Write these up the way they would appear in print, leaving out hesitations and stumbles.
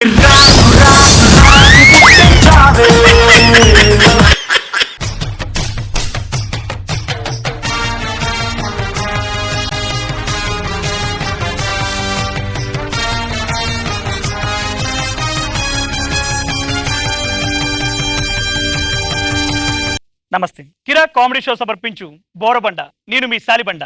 నమస్తే. కిరా comedy show సమర్పించు బోరబండ. నేను మీ సాలిబండ.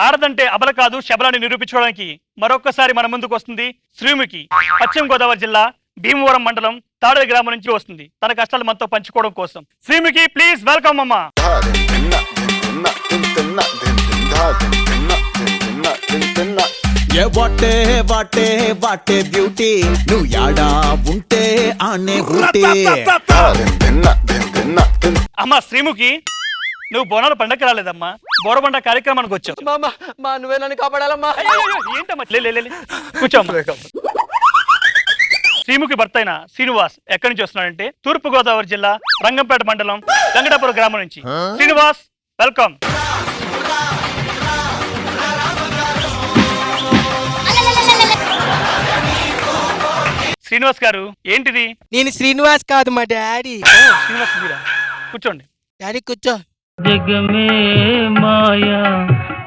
ఆడదంటే అబల కాదు శబలాన్ని నిరూపించుకోవడానికి మరొక్కసారి మన ముందుకు వస్తుంది శ్రీముఖి. పశ్చిమ గోదావరి జిల్లా భీమవరం మండలం తాడేరు గ్రామం నుంచి వస్తుంది తన కష్టాలు మనతో పంచుకోవడం కోసం. శ్రీముఖి, ప్లీజ్ వెల్కమ్ అమ్మా. వాటే వాటే వాటే బ్యూటీ నువ్వు యాడా ఉంటే ఆనే అమ్మా శ్రీముఖి, నువ్వు బోనాల పండగ రాలేదమ్మా, బోరబండ కార్యక్రమానికి వచ్చావు. నువ్వే నన్ను కాపాడాలమ్మా. ఏంటమ్మా, కూర్చోమ్మా. శ్రీముఖి భర్త అయిన శ్రీనివాస్ ఎక్కడి నుంచి వస్తున్నాడంటే తూర్పు గోదావరి జిల్లా రంగంపేట మండలం గంగటాపురం గ్రామం నుంచి. శ్రీనివాస్, వెల్కమ్. శ్రీనివాస్ గారు, ఏంటిది? నేను శ్రీనివాస్ కాదు, మా డాడీ. శ్రీనివాస్ మీరా? కూర్చోండి. డాడీ కూర్చో. జగమే మాయా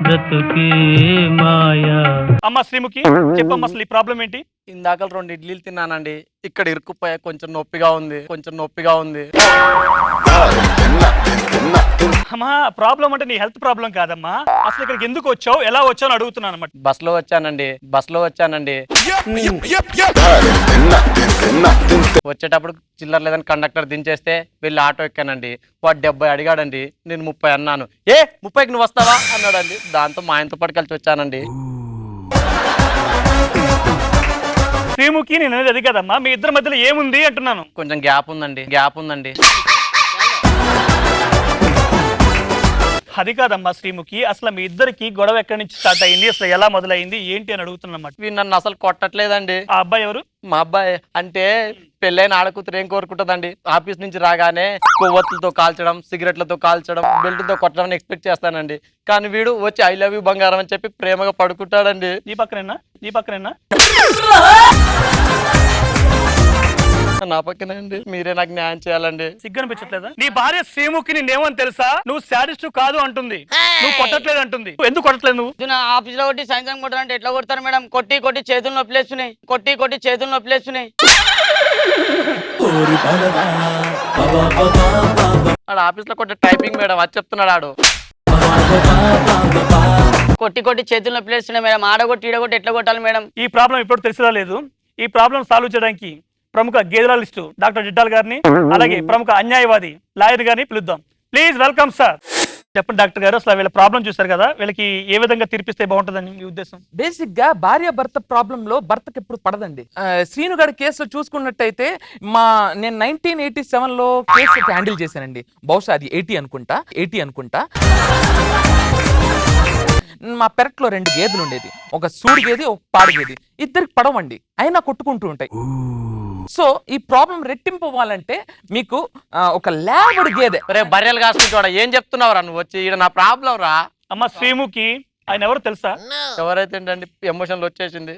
బ్రతుకే మాయా. అమ్మా శ్రీముఖి, చెప్పమ్మా అసలు ఈ ప్రాబ్లం ఏంటి? ఇందాక 2 ఇడ్లీలు తిన్నానండి, ఇక్కడ ఇరుక్కుపోయా, కొంచెం నొప్పిగా ఉంది. అమ్మా, ప్రాబ్లం అంటే నీ హెల్త్ ప్రాబ్లం కాదమ్మా, అసలు ఇక్కడికి ఎందుకు వచ్చావు, ఎలా వచ్చావు అని అడుగుతున్నాను అన్నమాట. బస్ లో వచ్చానండి. వచ్చేటప్పుడు చిల్లర లేదని కండక్టర్ దించేస్తే వెళ్ళి ఆటో ఎక్కానండి. వాడు 70 అడిగాడండి, నేను 30 అన్నాను. 30కి నువ్వు వస్తావా అన్నాడండి. దాంతో మా ఆయనతో పాటు కలిసి వచ్చానండి. శ్రీముఖి, నేను అనేది అది కదమ్మా, మీ ఇద్దరి మధ్యలో ఏముంది అంటున్నాను. కొంచెం గ్యాప్ ఉందండి. అది కాదమ్మా శ్రీముఖి, అసలు మీ ఇద్దరికి గొడవ ఎక్కడి నుంచి స్టార్ట్ అయింది, అసలు ఎలా మొదలైంది ఏంటి అని అడుగుతున్నమాట. వీడు నన్ను అసలు కొట్టట్లేదండి. ఆ అబ్బాయి ఎవరు? మా అబ్బాయి అంటే పెళ్ళైన ఆడకూతురు ఏం కోరుకుంటుందండి, ఆఫీస్ నుంచి రాగానే కొవ్వొత్తులతో కాల్చడం, సిగరెట్లతో కాల్చడం, బెల్ట్తో కొట్టడం ఎక్స్పెక్ట్ చేస్తానండి. కానీ వీడు వచ్చి ఐ లవ్ యూ బంగారం అని చెప్పి ప్రేమగా పడుకుంటాడండి. నీ పక్కనేనా? నా పక్కనే అండి. మీరే నాకు న్యాయం చేయాలండి. సిగ్గనిపించట్లేదా? నీ భార్య శ్రీముఖి నిన్నేమని తెలుసా? నువ్వు శాడిస్ట్ కాదు అంటుంది, నువ్వు కొట్టట్లేదు అంటుంది. ఎందుకు కొట్టట్లేదు నువ్వు? నా ఆఫీస్ లో కొట్టి సాయంత్రం కొట్టాలంటే ఎట్లా కొడతారు మేడం? కొట్టి చేతులు నొప్పిలేస్తున్నాయి. ఆడ ఆఫీస్ లో కొట్టే టైపింగ్ మేడం, అది చెప్తున్నాడు ఆడు. కొట్టి చేతులు నొప్పిలేస్తున్నాయి మేడం. ఆడగొట్టి ఈడగొట్టి ఎట్లా కొట్టాలి మేడం? ఈ ప్రాబ్లం ఇప్పుడు తెలిసిరా లేదు. ఈ ప్రాబ్లం సాల్వ్ చేయడానికి ప్రముఖ గేదెలాలిస్టు డాక్టర్ జిడ్డాల్ గారిని, అలాగే ప్రముఖ అన్యాయవాది లాయర్ గారిని పిలుద్దాం. Please welcome sir. చెప్పండి డాక్టర్ గారు, అసలు వీళ్ళ ప్రాబ్లం చూసారు కదా, వీళ్ళకి ఏ విధంగా తీర్పిస్తే బాగుంటుందని మీ ఉద్దేశం? బేసిక్ గా భార్య భర్త ప్రాబ్లం లో భర్తకి ఎప్పుడు పడదండి. శ్రీను గారి కేసు చూసుకున్నట్టయితే నేను 1987 లో కేసు హ్యాండిల్ చేశానండి. బహుశా అది 80 అనుకుంటా. మా పెరట్లో 2 గేదెలు ఉండేది, ఒక సూడి గేది, ఒక పాడి గేది. ఇద్దరికి పడవండి, అయినా కొట్టుకుంటూ ఉంటాయి. సో ఈ ప్రాబ్లం రెట్టింపు అవ్వాలంటే మీకు ఒక లేబర్ గేదె. బర్రెలు కాసుకుంటా ఏం చెప్తున్నావురా నువ్వు వచ్చి? ఈడ నా ప్రాబ్లం రా. అమ్మ శ్రీముఖి, ఆయన ఎవరు తెలుసా? ఎవరైతే ఏంటండి, ఎమోషన్లు వచ్చేసింది.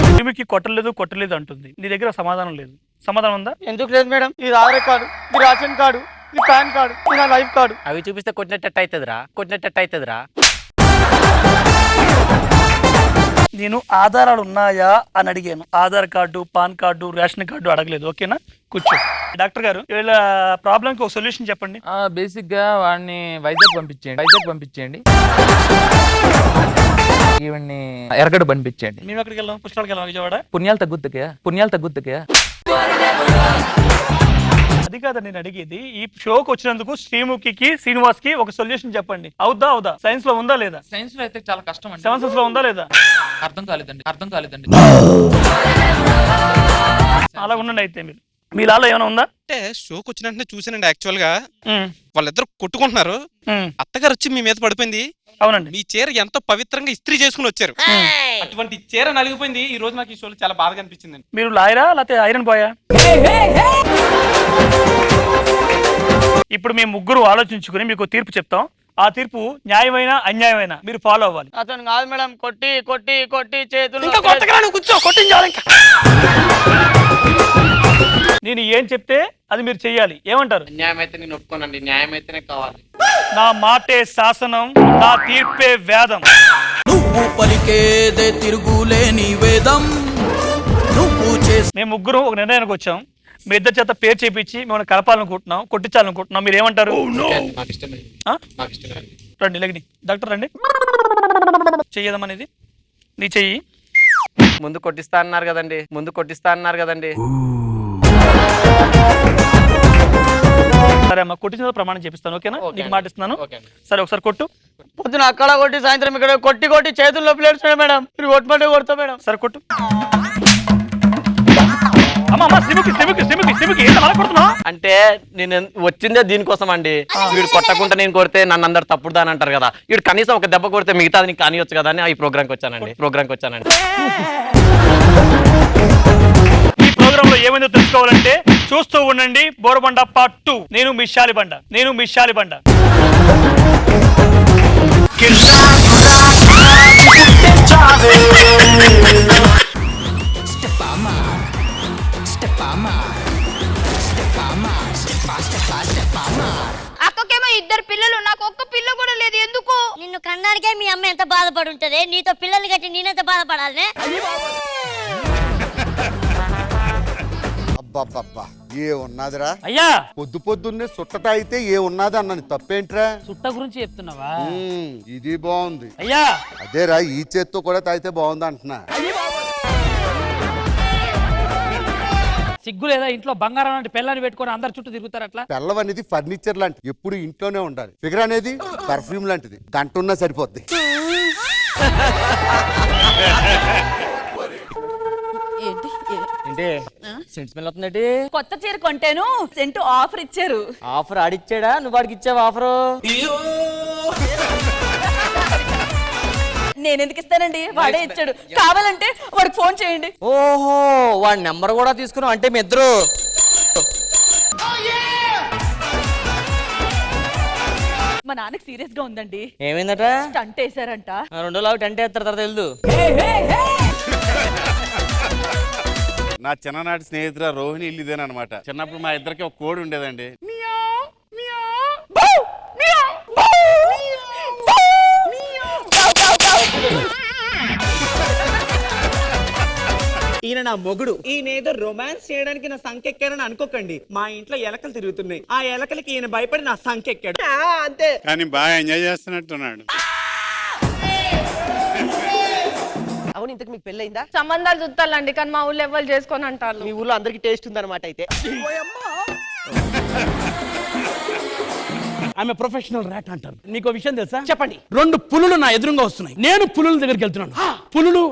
శ్రీముఖి కొట్టలేదు అంటుంది. నీ దగ్గర సమాధానం లేదు. సమాధానం ఉందా? ఎందుకు లేదు మేడం? ఇది ఆధార్ కార్డు, ఇది రేషన్ కార్డు, ఇది పాన్ కార్డు, ఇది నా లైఫ్ కార్డు. అవి చూపిస్తే కొట్టినట్టు అవుతుందిరా. నేను ఆధారాలు ఉన్నాయా అని అడిగాను. Aadhaar card, pan card, ration card అడగలేదు. ఓకేనా? కూర్చో. డాక్టర్ గారు, వీళ్ళ ప్రాబ్లం కి ఒక సొల్యూషన్ చెప్పండి. బేసిక్ గా వాడిని వైజాగ్ పంపించేయండి. ఈవెన్ని ఎరగడ పంపించేయండి. మేము ఎక్కడికి వెళ్ళాం? పుష్కరాలకు వెళ్ళాం. విజయవాడ. పుణ్యాలు తగ్గుద్దుకే. అది కాదా నేను అడిగేది. ఈ షోకి వచ్చినందుకు శ్రీముఖికి శ్రీనివాస్ కి ఒక సొల్యూషన్ చెప్పండి. అవుదా? సైన్స్ లో ఉందా లేదా? సైన్స్ లో అయితే చాలా కష్టం అండి. 7 సెన్స్ లో ఉందా లేదా? అర్థం కాలేదండి. అలా ఉండండి. అయితే మీ లాలో ఏమైనా ఉందా? అంటే షోకి వచ్చినట్టు చూసానండి. యాక్చువల్ గా వాళ్ళిద్దరు కొట్టుకుంటున్నారు. అత్తగారు వచ్చి మీ మీద పడిపోయింది. అవునండి. మీ చీర ఎంతో పవిత్రంగా ఇస్త్రీ చేసుకుని వచ్చారు. అటువంటి చీర నలిగిపోయింది. ఈ రోజు నాకు ఈ షోలో చాలా బాధగా అనిపించింది. మీరు లాయరా లేకపోతే ఐరన్ బాయా? ఇప్పుడు మేము ముగ్గురు ఆలోచించుకుని మీకు తీర్పు చెప్తాం. ఆ తీర్పు న్యాయమైన అన్యాయమైన మీరు ఫాలో అవ్వాలి. అతను కాదు మేడం, కొట్టి కొట్టి కొట్టి చేతులు ఇంకా కొత్తగా నువ్వు కూర్చో, కొట్టించాలి ఇంకా. నేను ఏం చెప్తే అది మీరు చెయ్యాలి. ఏమంటారు? న్యాయం అయితే నేను ఒప్పుకోనండి, న్యాయం అయితేనే కావాలి. నా మాటే శాసనం, నా తీర్పే వేదం. నువ్వు పలికేదే తిరుగులేని వేదం, నువ్వు చేసే మేము ముగ్గురు ఒక నిర్ణయానికి వచ్చాం. మీ ఇద్దరి చేత పేరు చేపించి మిమ్మల్ని కలపాలనుకుంటున్నాం, కొట్టించాలనుకుంటున్నాం. మీరు ఏమంటారు? నాకు ఇష్టమే, ఆ? నాకు ఇష్టమే. రండి లగ్ని డాక్టర్ రండి. చెయ్యదమనేది నీ చెయ్యి. ముందు కొట్టిస్తా అన్నారు కదండి, ముందు కొట్టిస్తా అన్నారు కదండి. సరే అమ్మా, కొట్టించిన ప్రమాణం చేపిస్తాను. ఓకేనా? నీకు మాట ఇస్తున్నాను. సరే ఒకసారి కొట్టు. పొద్దున అక్కడ కొట్టి సాయంత్రం ఇక్కడ కొట్టి కొట్టి చేతుల్లో ప్లేట్స్ మేడం, మీరు కొట్టమంటే కొడతా మేడం. సరే కొట్టు. అమ్మా అమ్మా శ్రీముఖి శ్రీముఖి శ్రీముఖి శ్రీముఖి ఏంటి అలా కొడుతున్నావు? అంటే నేను వచ్చిందే దీనికోసం అండి. వీడు కొట్టకుండా నేను కొడితే నన్ను అందరు తప్పుడు దాని అంటారు కదా. వీడు కనీసం ఒక దెబ్బ కొడితే మిగతాది నీకు కానివచ్చు కదా అని ఈ ప్రోగ్రామ్కి వచ్చానండి. ఈ ప్రోగ్రామ్ లో ఏమైందో తెలుసుకోవాలంటే చూస్తూ ఉండండి. బోరబండ పార్ట్ 2. నేను మిషాలి బండ. అక్కకేమో 2 పిల్లలు, నాకు ఒక్క పిల్ల కూడా లేదు. ఎందుకు? నిన్ను కన్నానికే మీ అమ్మ ఎంత బాధపడి ఉంటది, నీతో పిల్లలు కట్టి నేనెంత బాధపడాలి? అబ్బబ్బబ్బా ఏ ఉన్నదిరా అయ్యా, పొద్దున్నే సుట్టట అయితే ఏ ఉన్నది అన్నది తప్పేంట్రా? సుట్ట గురించి చెప్తున్నావా? ఇది బాగుంది అయ్యా. అదేరా ఈ చేత్తో కూడా తాగితే బాగుంది అంటున్నా. సిగ్గు లేదా? ఇంట్లో బంగారం లాంటి పెళ్ళని పెట్టుకొని అందరు చుట్టూ తిరుగుతారు. అట్లా పెళ్ళం అనేది ఫర్నిచర్ లాంటిది, ఎప్పుడు ఇంట్లోనే ఉండాలి. ఫిగర్ అనేది పర్ఫ్యూమ్ లాంటిది, గంట ఉన్నా సరిపోద్ది. ఏంటి సెంట్ స్మెల్ అవుతుందండి. కొత్త చీర కొంటేను సెంటు ఆఫర్ ఇచ్చారు. ఆఫర్ ఆడిచ్చాడా? నువ్వు వాడికి ఇచ్చావు ఆఫరు? నేను ఎందుకు ఇస్తానండి, వాడే ఇచ్చాడు. కావాలంటే వాడికి ఫోన్ చేయండి. ఓహో, వాడి నెంబర్ కూడా తీసుకున్నావు అంటే మీ ఇద్దరు. మా నాన్నకి సీరియస్ గా ఉందండి. ఏమైందట? స్టంట్ వేసారంట. 2 రోజులు టెంట్ వేస్తారు, తర్వాత వెళ్దు. నా చిన్ననాటి స్నేహితురా రోహిణి ఇల్లు ఇదేనమాట. చిన్నప్పుడు మా ఇద్దరికి ఒక కోడి ఉండేదండి. ఈయన నా మొగుడు. ఈయన ఏదో రొమాన్స్ చేయడానికి నా సంకెక్కారని అనుకోకండి. మా ఇంట్లో ఎలకలు తిరుగుతున్నాయి, ఆ ఎలకలకి ఈయన భయపడి నా సంకెక్కాడు అంతే. కానీ బాగా ఎంజాయ్ చేస్తున్నట్టున్నాడు. అవును, ఇంతకు మీకు పెళ్ళయిందా? సంబంధాలు చూస్తాలండి, కానీ మా ఊళ్ళో ఎవరు చేసుకొని అంటారు. మీ ఊర్లో అందరికి టేస్ట్ ఉందన్నమాట అయితే. ఆమె ప్రొఫెషనల్ ర్యాట్ అంటారు. నీకు విషయం తెలుసా? చెప్పండి. 2 పులులు నా ఎదురుగా వస్తున్నాయి. నేను పులుల దగ్గరికి వెళ్తున్నాను. పులులు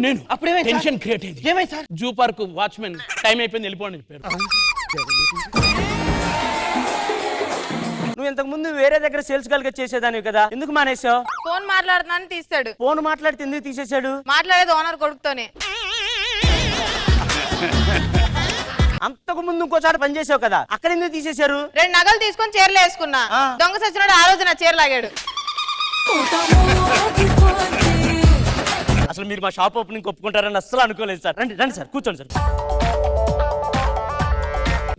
నేను. అప్పుడే టెన్షన్ క్రియేట్ అయింది. ఏమై sir? Zoo park watchman time అయిపోయింది వెళ్ళిపోండి చెప్పారు. నువ్వు ఇంతకు ముందు వేరే దగ్గర సేల్స్ గర్ల్ గా చేసేదానివి కదా, ఎందుకు మానేసావు? ఫోన్ మాట్లాడుతున్నాను తీస్తాడు. ఫోన్ మాట్లాడితే ఎందుకు తీసేశాడు? మాట్లాడేది ఓనర్ కొడుకుతోనే. అంతకు ముందు ఇంకోసారి పని చేసావు కదా, అక్కడ ఎందుకు తీసేశారు? 2 నగలు తీసుకొని చీరలు వేసుకున్నా. దొంగ సచ్చినాడు ఆ రోజు నా చీర లాగాడు. అసలు మీరు మా షాప్ ఓపెనింగ్ ఒప్పుకుంటారని అస్సలు అనుకోలేదు సార్. రండి రండి సార్, కూర్చోండి సార్.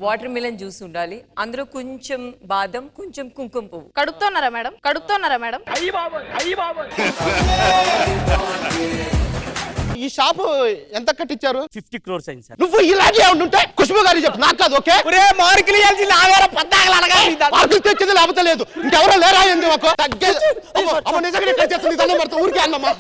వాటర్ మిలన్ జ్యూస్ ఉండాలి, అందులో కొంచెం బాదం, కొంచెం కుంకుమ పువ్వు. కడుపుతున్నారా మేడం? ఈ షాపు ఎంత కట్టించారు? 50 crores అయింది సార్. నువ్వు ఇలాగే ఉంటే ఖుష్బు గారి చెప్పు, నాకు కాదు. ఓకే మార్కులు ఇవ్వాల్సింది ఆవేర పద్దాకలు అడగాలి. మార్కులు తెచ్చింది లేకపోతే లేదు. ఇంకెవరో లేరా ఏంది? నిజంగా ఊరికే అన్నమ్మా.